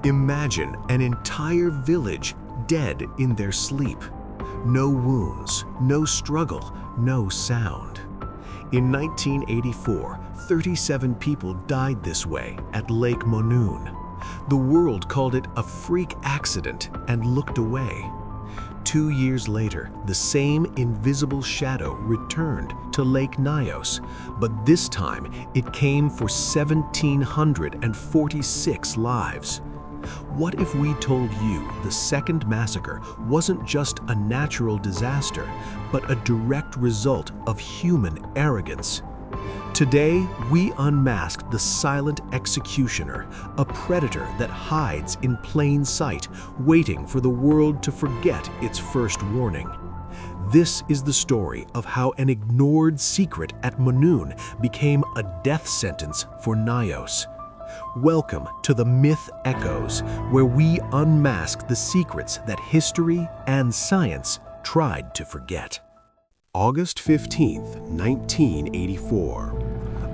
Imagine an entire village dead in their sleep. No wounds, no struggle, no sound. In 1984, 37 people died this way at Lake Monoun. The world called it a freak accident and looked away. 2 years later, the same invisible shadow returned to Lake Nyos, but this time it came for 1,746 lives. What if we told you the second massacre wasn't just a natural disaster, but a direct result of human arrogance? Today, we unmasked the silent executioner, a predator that hides in plain sight, waiting for the world to forget its first warning. This is the story of how an ignored secret at Monoun became a death sentence for Nyos. Welcome to the Myth Echoes, where we unmask the secrets that history and science tried to forget. August 15th, 1984.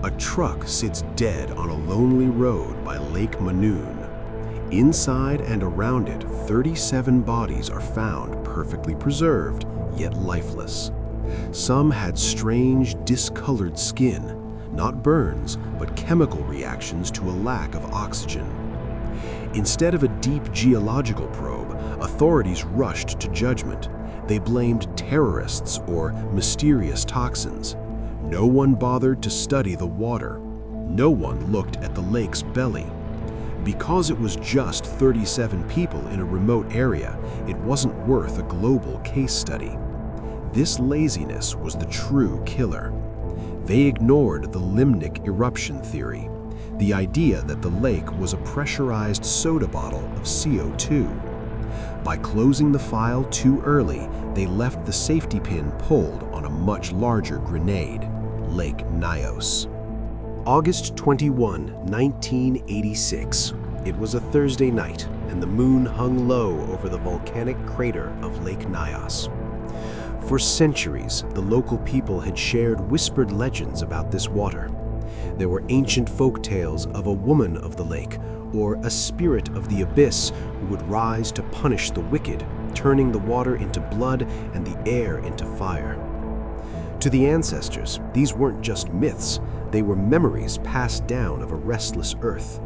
A truck sits dead on a lonely road by Lake Monoun. Inside and around it, 37 bodies are found perfectly preserved, yet lifeless. Some had strange, discolored skin, not burns, but chemical reactions to a lack of oxygen. Instead of a deep geological probe, authorities rushed to judgment. They blamed terrorists or mysterious toxins. No one bothered to study the water. No one looked at the lake's belly. Because it was just 37 people in a remote area, it wasn't worth a global case study. This laziness was the true killer. They ignored the Limnic Eruption theory, the idea that the lake was a pressurized soda bottle of CO2. By closing the file too early, they left the safety pin pulled on a much larger grenade, Lake Nyos. August 21, 1986. It was a Thursday night, and the moon hung low over the volcanic crater of Lake Nyos. For centuries, the local people had shared whispered legends about this water. There were ancient folk tales of a woman of the lake, or a spirit of the abyss who would rise to punish the wicked, turning the water into blood and the air into fire. To the ancestors, these weren't just myths, they were memories passed down of a restless earth.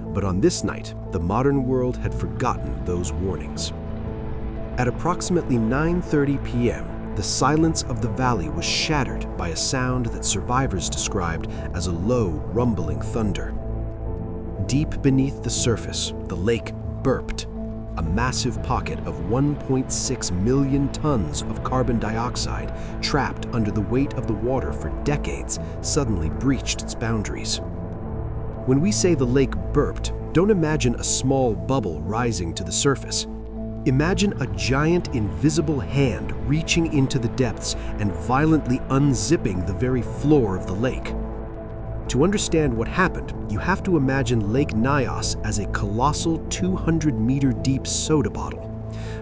But on this night, the modern world had forgotten those warnings. At approximately 9:30 p.m., the silence of the valley was shattered by a sound that survivors described as a low, rumbling thunder. Deep beneath the surface, the lake burped. A massive pocket of 1.6 million tons of carbon dioxide, trapped under the weight of the water for decades, suddenly breached its boundaries. When we say the lake burped, don't imagine a small bubble rising to the surface. Imagine a giant invisible hand reaching into the depths and violently unzipping the very floor of the lake. To understand what happened, you have to imagine Lake Nyos as a colossal 200-meter-deep soda bottle.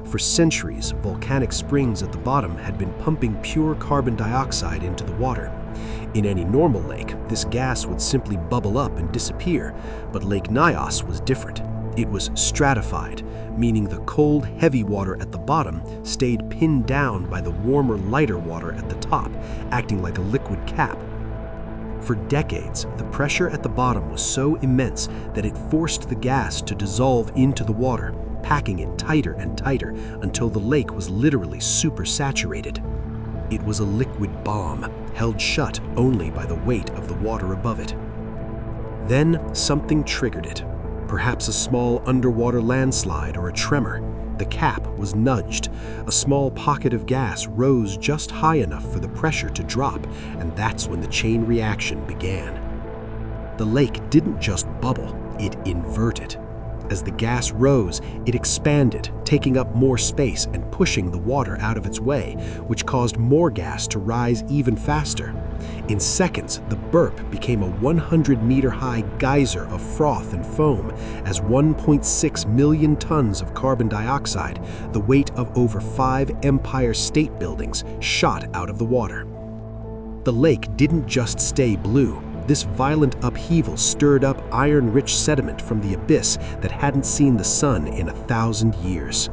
For centuries, volcanic springs at the bottom had been pumping pure carbon dioxide into the water. In any normal lake, this gas would simply bubble up and disappear, but Lake Nyos was different. It was stratified, meaning the cold, heavy water at the bottom stayed pinned down by the warmer, lighter water at the top, acting like a liquid cap. For decades, the pressure at the bottom was so immense that it forced the gas to dissolve into the water, packing it tighter and tighter until the lake was literally supersaturated. It was a liquid bomb, held shut only by the weight of the water above it. Then something triggered it. Perhaps a small underwater landslide or a tremor. The cap was nudged. A small pocket of gas rose just high enough for the pressure to drop, and that's when the chain reaction began. The lake didn't just bubble, it inverted. As the gas rose, it expanded, taking up more space and pushing the water out of its way, which caused more gas to rise even faster. In seconds, the burp became a 100-meter-high geyser of froth and foam as 1.6 million tons of carbon dioxide, the weight of over 5 Empire State Buildings, shot out of the water. The lake didn't just stay blue, This violent upheaval stirred up iron-rich sediment from the abyss that hadn't seen the sun in 1,000 years.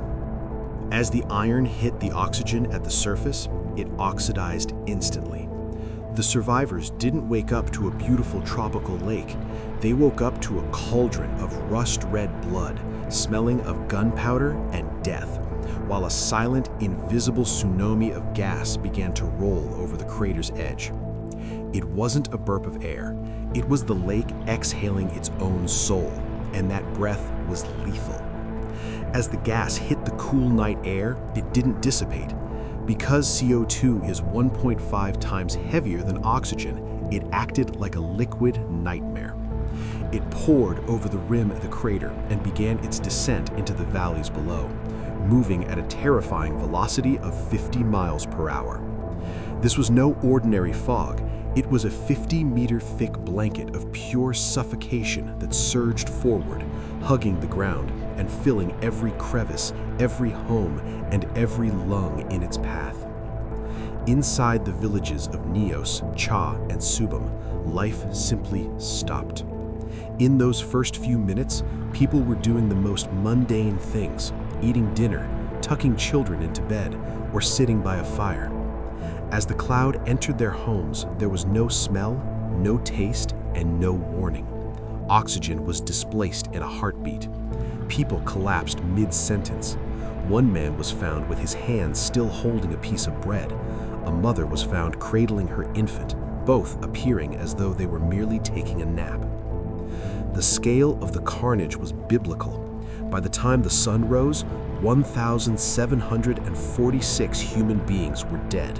As the iron hit the oxygen at the surface, it oxidized instantly. The survivors didn't wake up to a beautiful tropical lake. They woke up to a cauldron of rust-red blood, smelling of gunpowder and death, while a silent, invisible tsunami of gas began to roll over the crater's edge. It wasn't a burp of air. It was the lake exhaling its own soul, and that breath was lethal. As the gas hit the cool night air, it didn't dissipate. Because CO2 is 1.5 times heavier than oxygen, it acted like a liquid nightmare. It poured over the rim of the crater and began its descent into the valleys below, moving at a terrifying velocity of 50 miles per hour. This was no ordinary fog. It was a 50-meter thick blanket of pure suffocation that surged forward, hugging the ground and filling every crevice, every home, and every lung in its path. Inside the villages of Nyos, Cha, and Subum, life simply stopped. In those first few minutes, people were doing the most mundane things, eating dinner, tucking children into bed, or sitting by a fire. As the cloud entered their homes, there was no smell, no taste, and no warning. Oxygen was displaced in a heartbeat. People collapsed mid-sentence. One man was found with his hand still holding a piece of bread. A mother was found cradling her infant, both appearing as though they were merely taking a nap. The scale of the carnage was biblical. By the time the sun rose, 1,746 human beings were dead.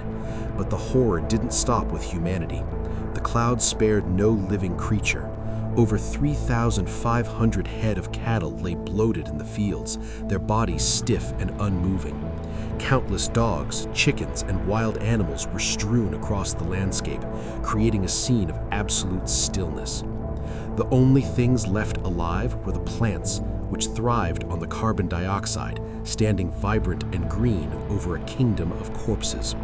But the horror didn't stop with humanity. The cloud spared no living creature. Over 3,500 head of cattle lay bloated in the fields, their bodies stiff and unmoving. Countless dogs, chickens, and wild animals were strewn across the landscape, creating a scene of absolute stillness. The only things left alive were the plants, which thrived on the carbon dioxide, standing vibrant and green over a kingdom of corpses.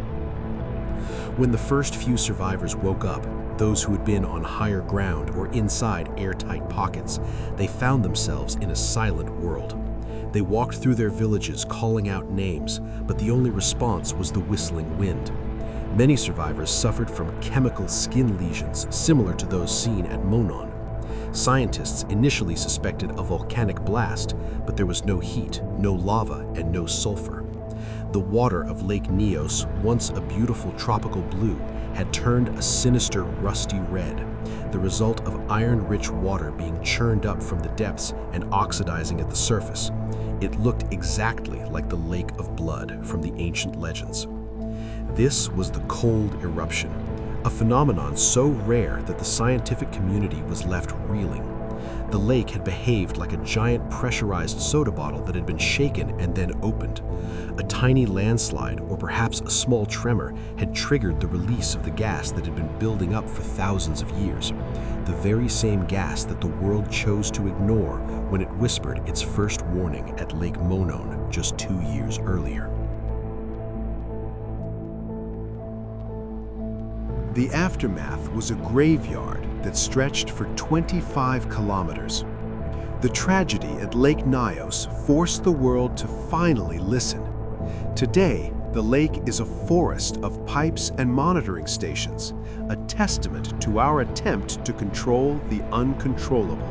When the first few survivors woke up, those who had been on higher ground or inside airtight pockets, they found themselves in a silent world. They walked through their villages calling out names, but the only response was the whistling wind. Many survivors suffered from chemical skin lesions similar to those seen at Monoun. Scientists initially suspected a volcanic blast, but there was no heat, no lava, and no sulfur. The water of Lake Nyos, once a beautiful tropical blue, had turned a sinister rusty red, the result of iron-rich water being churned up from the depths and oxidizing at the surface. It looked exactly like the Lake of Blood from the ancient legends. This was the cold eruption, a phenomenon so rare that the scientific community was left reeling. The lake had behaved like a giant pressurized soda bottle that had been shaken and then opened. A tiny landslide, or perhaps a small tremor, had triggered the release of the gas that had been building up for thousands of years. The very same gas that the world chose to ignore when it whispered its first warning at Lake Monoun just 2 years earlier. The aftermath was a graveyard that stretched for 25 kilometers. The tragedy at Lake Nyos forced the world to finally listen. Today, the lake is a forest of pipes and monitoring stations, a testament to our attempt to control the uncontrollable.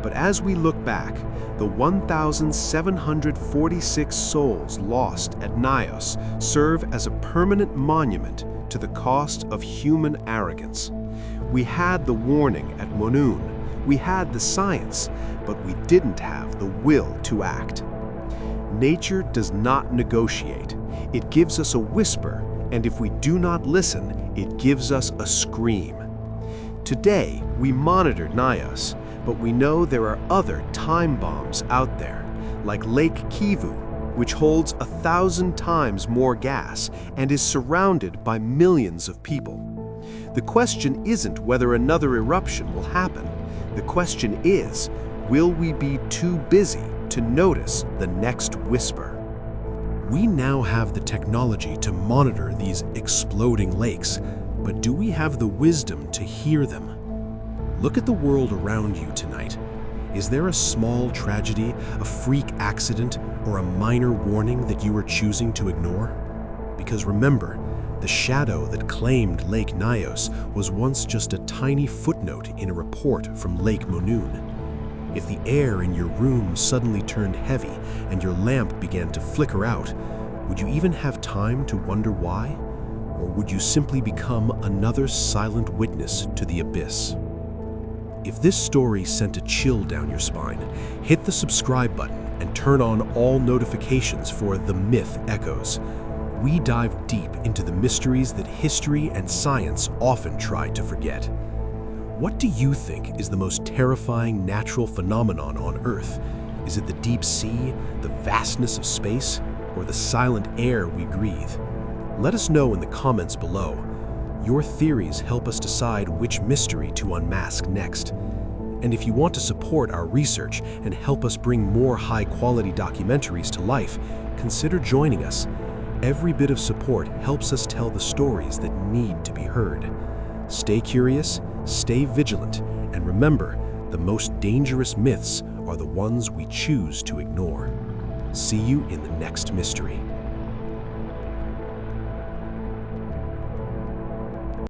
But as we look back, the 1,746 souls lost at Nyos serve as a permanent monument to the cost of human arrogance. We had the warning at Monoun, we had the science, but we didn't have the will to act. Nature does not negotiate. It gives us a whisper, and if we do not listen, it gives us a scream. Today, we monitor Nyos, but we know there are other time bombs out there, like Lake Kivu, which holds 1,000 times more gas and is surrounded by millions of people. The question isn't whether another eruption will happen. The question is, will we be too busy to notice the next whisper? We now have the technology to monitor these exploding lakes, but do we have the wisdom to hear them? Look at the world around you tonight. Is there a small tragedy, a freak accident, or a minor warning that you are choosing to ignore? Because remember, the shadow that claimed Lake Nyos was once just a tiny footnote in a report from Lake Monoun. If the air in your room suddenly turned heavy and your lamp began to flicker out, would you even have time to wonder why? Or would you simply become another silent witness to the abyss? If this story sent a chill down your spine, hit the subscribe button and turn on all notifications for The Myth Echoes. We dive deep into the mysteries that history and science often try to forget. What do you think is the most terrifying natural phenomenon on Earth? Is it the deep sea, the vastness of space, or the silent air we breathe? Let us know in the comments below. Your theories help us decide which mystery to unmask next. And if you want to support our research and help us bring more high-quality documentaries to life, consider joining us. Every bit of support helps us tell the stories that need to be heard. Stay curious, stay vigilant, and remember, the most dangerous myths are the ones we choose to ignore. See you in the next mystery.